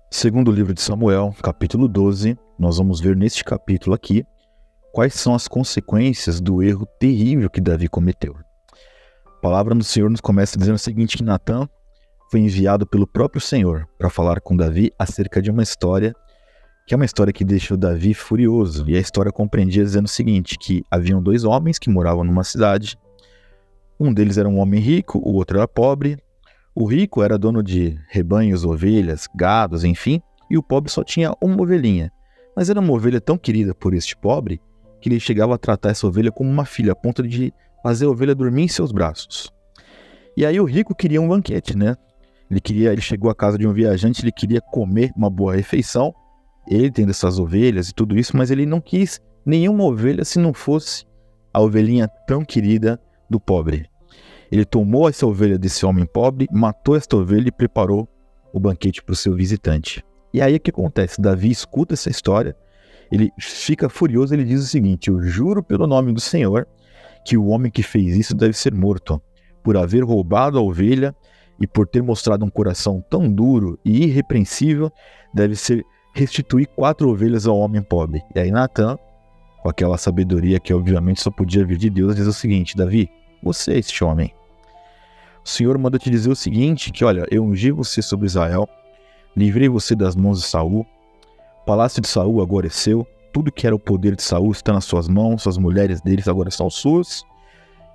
Segundo o livro de Samuel, capítulo 12, nós vamos ver neste capítulo aqui quais são as consequências do erro terrível que Davi cometeu. A palavra do Senhor nos começa dizendo o seguinte, que Natã foi enviado pelo próprio Senhor para falar com Davi acerca de uma história, que é uma história que deixou Davi furioso. E a história compreendia dizendo o seguinte, que haviam dois homens que moravam numa cidade, um deles era um homem rico, o outro era pobre. O rico era dono de rebanhos, ovelhas, gados, enfim, e o pobre só tinha uma ovelhinha. Mas era uma ovelha tão querida por este pobre que ele chegava a tratar essa ovelha como uma filha, a ponto de fazer a ovelha dormir em seus braços. E aí o rico queria um banquete, né? Ele chegou à casa de um viajante, ele queria comer uma boa refeição, ele tendo essas ovelhas e tudo isso, mas ele não quis nenhuma ovelha se não fosse a ovelhinha tão querida do pobre. Ele tomou essa ovelha desse homem pobre, matou esta ovelha e preparou o banquete para o seu visitante. E aí o que acontece? Davi escuta essa história, ele fica furioso, ele diz o seguinte, eu juro pelo nome do Senhor que o homem que fez isso deve ser morto, por haver roubado a ovelha e por ter mostrado um coração tão duro e irrepreensível, deve ser restituir 4 ovelhas ao homem pobre. E aí Natã, com aquela sabedoria que obviamente só podia vir de Deus, diz o seguinte, Davi, você é este homem. O Senhor manda te dizer o seguinte, que olha, eu ungi você sobre Israel, livrei você das mãos de Saul, o palácio de Saul agora é seu, tudo que era o poder de Saul está nas suas mãos, as mulheres deles agora são suas,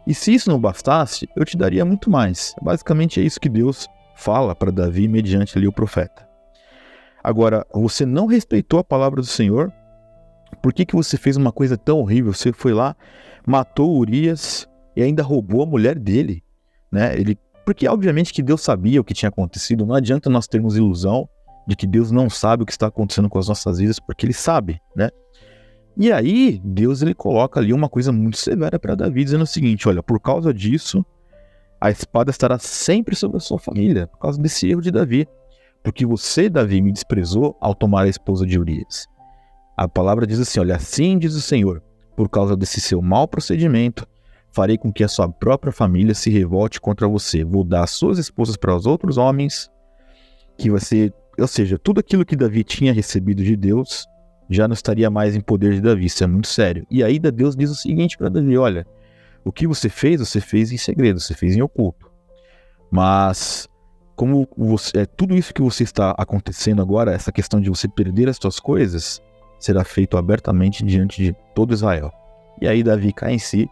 e se isso não bastasse, eu te daria muito mais. Basicamente é isso que Deus fala para Davi mediante ali o profeta. Agora, você não respeitou a palavra do Senhor, por que você fez uma coisa tão horrível? Você foi lá, matou Urias e ainda roubou a mulher dele, né? Porque obviamente que Deus sabia o que tinha acontecido, não adianta nós termos ilusão de que Deus não sabe o que está acontecendo com as nossas vidas, porque Ele sabe, né? E aí, Deus ele coloca ali uma coisa muito severa para Davi, dizendo o seguinte, olha, por causa disso, a espada estará sempre sobre a sua família, por causa desse erro de Davi, porque você, Davi, me desprezou ao tomar a esposa de Urias. A palavra diz assim, olha, assim diz o Senhor, por causa desse seu mau procedimento, farei com que a sua própria família se revolte contra você. Vou dar as suas esposas para os outros homens, que você, ou seja, tudo aquilo que Davi tinha recebido de Deus, já não estaria mais em poder de Davi, isso é muito sério. E aí Deus diz o seguinte para Davi, olha, o que você fez em segredo, você fez em oculto. Mas, como tudo isso que você está acontecendo agora, essa questão de você perder as suas coisas, será feito abertamente diante de todo Israel. E aí Davi cai em si,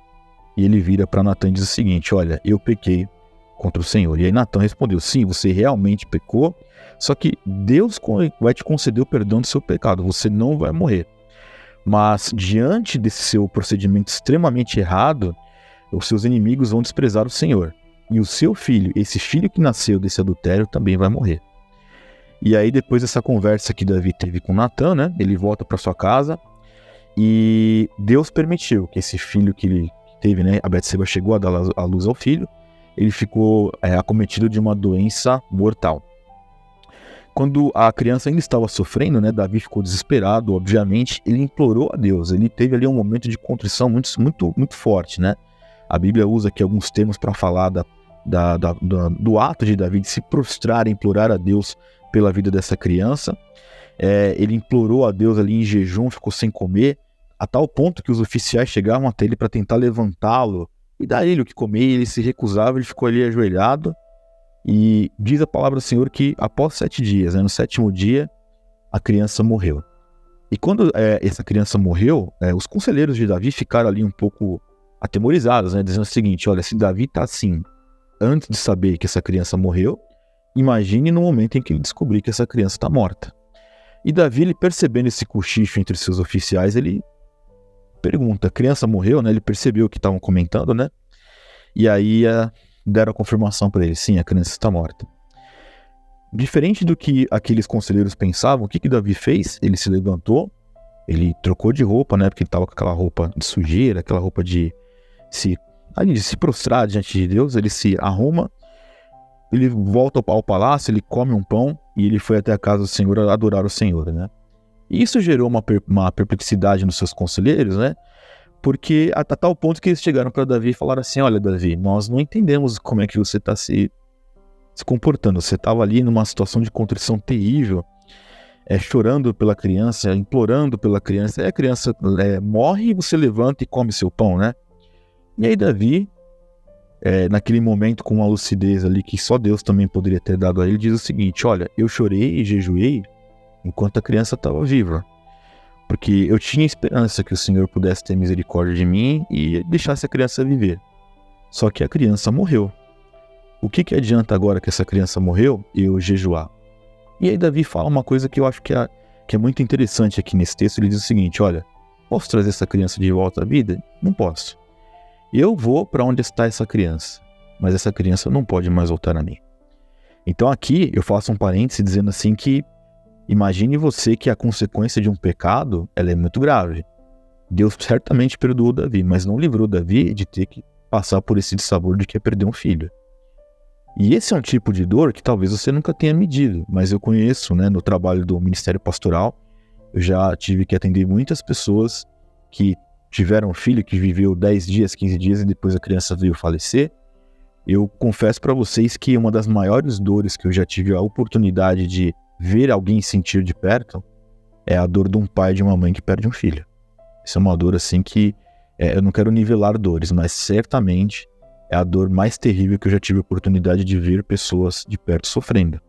e ele vira para Natã e diz o seguinte, olha, eu pequei contra o Senhor. E aí Natã respondeu, sim, você realmente pecou, só que Deus vai te conceder o perdão do seu pecado, você não vai morrer. Mas diante desse seu procedimento extremamente errado, os seus inimigos vão desprezar o Senhor. E o seu filho, esse filho que nasceu desse adultério, também vai morrer. E aí depois dessa conversa que Davi teve com Natã, né, ele volta para sua casa, e Deus permitiu que esse filho que ele teve, né, a Betseba chegou a dar a luz ao filho, ele ficou acometido de uma doença mortal. Quando a criança ainda estava sofrendo, né, Davi ficou desesperado, obviamente, ele implorou a Deus, ele teve ali um momento de contrição muito forte, né? A Bíblia usa aqui alguns termos para falar do ato de Davi de se prostrar e implorar a Deus pela vida dessa criança. Ele implorou a Deus ali em jejum, ficou sem comer, a tal ponto que os oficiais chegavam até ele para tentar levantá-lo e dar ele o que comer, e ele se recusava, ele ficou ali ajoelhado, e diz a palavra do Senhor que após 7 dias, né, no 7º dia, a criança morreu. E quando essa criança morreu, os conselheiros de Davi ficaram ali um pouco atemorizados, né, dizendo o seguinte, olha, se Davi está assim, antes de saber que essa criança morreu, imagine no momento em que ele descobrir que essa criança está morta. E Davi, ele percebendo esse cochicho entre seus oficiais, ele pergunta, a criança morreu, né? Ele percebeu o que estavam comentando, né? E aí deram a confirmação para ele, sim, a criança está morta. Diferente do que aqueles conselheiros pensavam, o que Davi fez? Ele se levantou, ele trocou de roupa, né? Porque ele estava com aquela roupa de sujeira, aquela roupa de se prostrar diante de Deus, ele se arruma, ele volta ao palácio, ele come um pão e ele foi até a casa do Senhor adorar o Senhor, né? E isso gerou uma perplexidade nos seus conselheiros, né? Porque a tal ponto que eles chegaram para Davi e falaram assim: olha, Davi, nós não entendemos como é que você está se comportando. Você estava ali numa situação de contrição terrível, chorando pela criança, implorando pela criança. Aí a criança morre e você levanta e come seu pão, né? E aí Davi, naquele momento com uma lucidez ali que só Deus também poderia ter dado a ele, diz o seguinte: olha, eu chorei e jejuei enquanto a criança estava viva, porque eu tinha esperança que o Senhor pudesse ter misericórdia de mim e deixasse a criança viver. Só que a criança morreu. O que adianta agora que essa criança morreu eu jejuar? E aí Davi fala uma coisa que eu acho que é muito interessante aqui nesse texto. Ele diz o seguinte: olha, posso trazer essa criança de volta à vida? Não posso. Eu vou para onde está essa criança, mas essa criança não pode mais voltar a mim. Então aqui eu faço um parêntese dizendo assim que imagine você que a consequência de um pecado ela é muito grave. Deus certamente perdoou Davi, mas não livrou Davi de ter que passar por esse dissabor de que ia perder um filho. E esse é um tipo de dor que talvez você nunca tenha medido, mas eu conheço, né, no trabalho do Ministério Pastoral, eu já tive que atender muitas pessoas que tiveram um filho que viveu 10 dias, 15 dias e depois a criança veio falecer. Eu confesso para vocês que uma das maiores dores que eu já tive a oportunidade de ver alguém sentir de perto é a dor de um pai e de uma mãe que perde um filho. Isso é uma dor assim que eu não quero nivelar dores, mas certamente é a dor mais terrível que eu já tive a oportunidade de ver pessoas de perto sofrendo.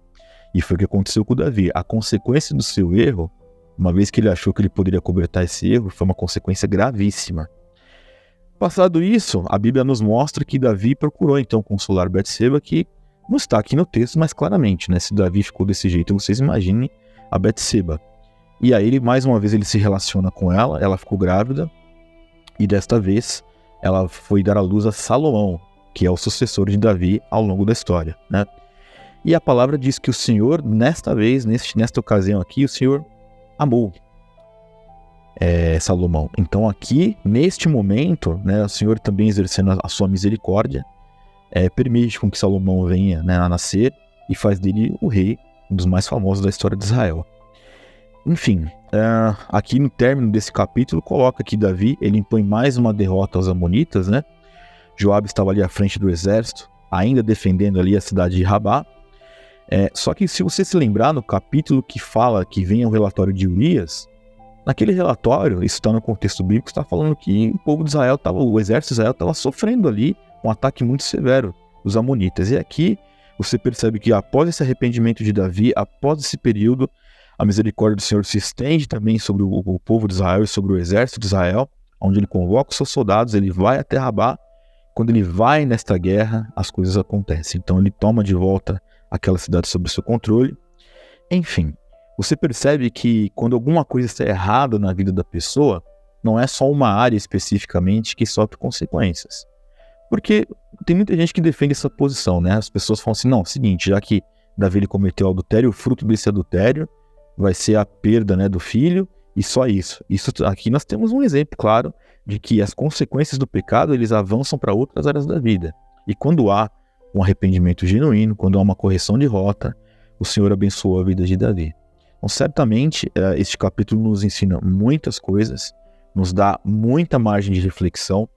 E foi o que aconteceu com o Davi. A consequência do seu erro, uma vez que ele achou que ele poderia cobertar esse erro, foi uma consequência gravíssima. Passado isso, a Bíblia nos mostra que Davi procurou então consolar Betseba, que não está aqui no texto, mas claramente, né? Se Davi ficou desse jeito, vocês imaginem a Betseba. E aí, mais uma vez, ele se relaciona com ela ficou grávida, e desta vez, ela foi dar à luz a Salomão, que é o sucessor de Davi ao longo da história, né? E a palavra diz que o Senhor, nesta vez, nesta ocasião aqui, o Senhor amou Salomão. Então aqui, neste momento, né, o Senhor também exercendo a sua misericórdia, permite com que Salomão venha, né, a nascer e faz dele o rei, um dos mais famosos da história de Israel. Enfim, aqui no término desse capítulo, coloca que Davi, ele impõe mais uma derrota aos amonitas, né? Joabe estava ali à frente do exército, ainda defendendo ali a cidade de Rabá. Só que se você se lembrar no capítulo que fala que vem o relatório de Urias, naquele relatório, isso está no contexto bíblico, está falando que o povo de Israel o exército de Israel estava sofrendo ali um ataque muito severo dos amonitas. E aqui você percebe que após esse arrependimento de Davi, após esse período, a misericórdia do Senhor se estende também sobre o povo de Israel e sobre o exército de Israel, onde ele convoca os seus soldados, ele vai até Rabá. Quando ele vai nesta guerra, as coisas acontecem. Então ele toma de volta aquela cidade sob o seu controle. Enfim, você percebe que quando alguma coisa está errada na vida da pessoa, não é só uma área especificamente que sofre consequências. Porque tem muita gente que defende essa posição, né? As pessoas falam assim: não, é o seguinte, já que Davi ele cometeu adultério, o fruto desse adultério vai ser a perda, né, do filho, e só isso. Isso aqui nós temos um exemplo claro de que as consequências do pecado eles avançam para outras áreas da vida. E quando há um arrependimento genuíno, quando há uma correção de rota, o Senhor abençoa a vida de Davi. Então, certamente, este capítulo nos ensina muitas coisas, nos dá muita margem de reflexão,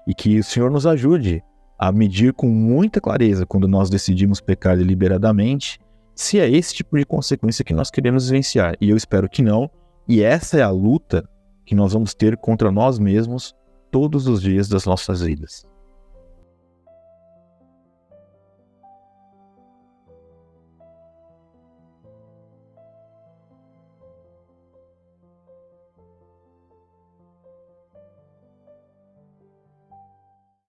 e que o Senhor nos ajude a medir com muita clareza, quando nós decidimos pecar deliberadamente, se é esse tipo de consequência que nós queremos vivenciar. E eu espero que não, e essa é a luta que nós vamos ter contra nós mesmos todos os dias das nossas vidas.